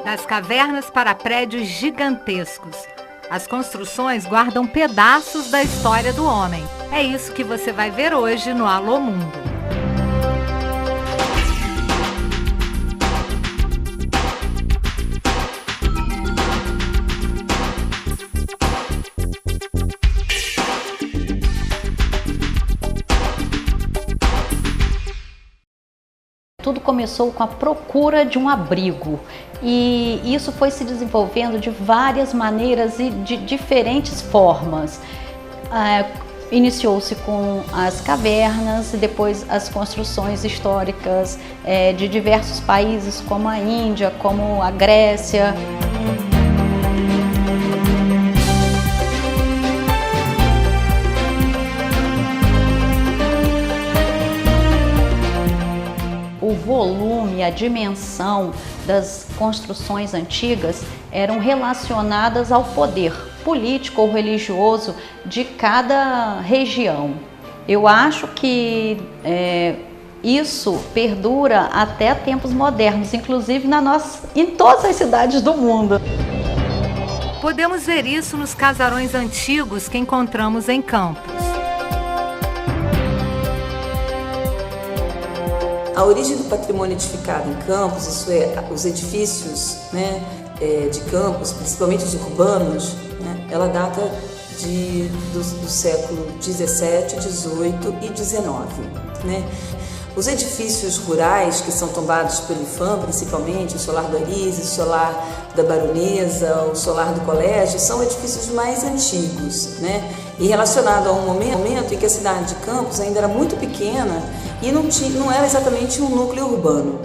Das cavernas para prédios gigantescos, as construções guardam pedaços da história do homem. É isso que você vai ver hoje no Alô Mundo. Tudo começou com a procura de um abrigo e isso foi se desenvolvendo de várias maneiras e de diferentes formas. Iniciou-se com as cavernas e depois as construções históricas de diversos países como a Índia, como a Grécia. O volume, a dimensão das construções antigas eram relacionadas ao poder político ou religioso de cada região. Eu acho que isso perdura até tempos modernos, inclusive em todas as cidades do mundo. Podemos ver isso nos casarões antigos que encontramos em Campos. A origem do patrimônio edificado em Campos, isso é, os edifícios, né, de Campos, principalmente os urbanos, né, ela data do século XVII, XVIII e XIX. Né? Os edifícios rurais, que são tombados pelo IPHAM, principalmente o Solar do Arise, o Solar da Baronesa, o Solar do Colégio, são edifícios mais antigos, né? E relacionado a um momento em que a cidade de Campos ainda era muito pequena e não era exatamente um núcleo urbano.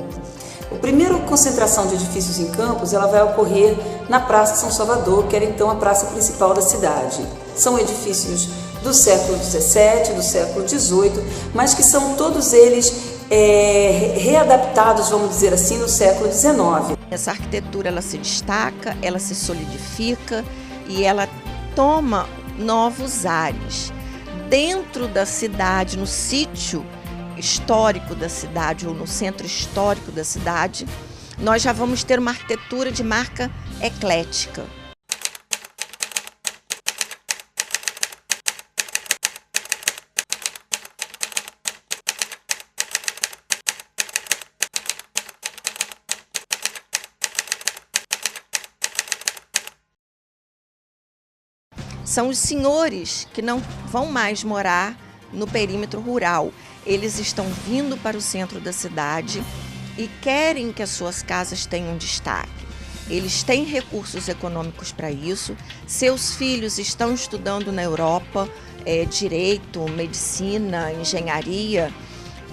A primeira concentração de edifícios em Campos ela vai ocorrer na Praça São Salvador, que era então a praça principal da cidade. São edifícios do século XVII, do século XVIII, mas que são todos eles readaptados, vamos dizer assim, no século XIX. Essa arquitetura ela se destaca, ela se solidifica e ela toma novos ares. Dentro da cidade, no sítio histórico da cidade ou no centro histórico da cidade, nós já vamos ter uma arquitetura de marca eclética. São os senhores que não vão mais morar no perímetro rural. Eles estão vindo para o centro da cidade e querem que as suas casas tenham destaque. Eles têm recursos econômicos para isso. Seus filhos estão estudando na Europa, direito, medicina, engenharia.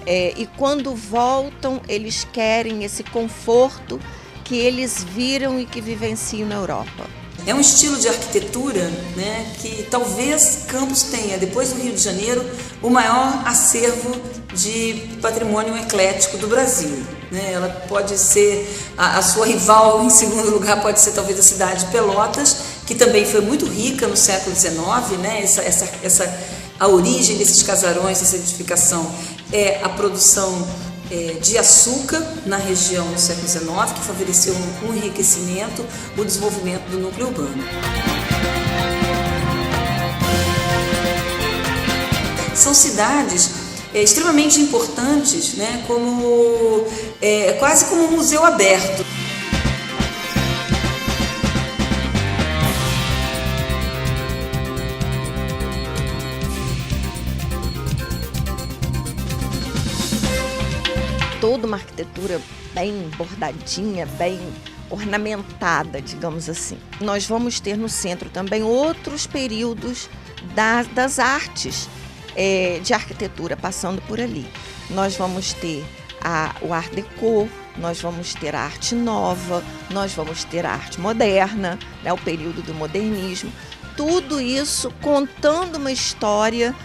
E quando voltam, eles querem esse conforto que eles viram e que vivenciam na Europa. É um estilo de arquitetura, né, que talvez Campos tenha, depois do Rio de Janeiro, o maior acervo de patrimônio eclético do Brasil. Né? Ela pode ser, a sua rival em segundo lugar pode ser talvez a cidade de Pelotas, que também foi muito rica no século XIX, né? A origem desses casarões, essa edificação é a produção de açúcar na região do século XIX, que favoreceu um enriquecimento, o desenvolvimento do núcleo urbano. São cidades extremamente importantes, né, quase como um museu aberto. Toda uma arquitetura bem bordadinha, bem ornamentada, digamos assim. Nós vamos ter no centro também outros períodos das artes de arquitetura passando por ali. Nós vamos ter o Art Deco, nós vamos ter a arte nova, nós vamos ter a arte moderna, né, o período do modernismo. Tudo isso contando uma história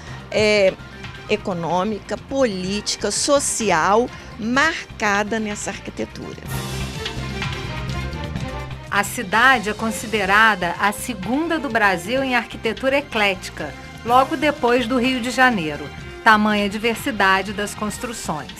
econômica, política, social, marcada nessa arquitetura. A cidade é considerada a segunda do Brasil em arquitetura eclética, logo depois do Rio de Janeiro. Tamanha diversidade das construções.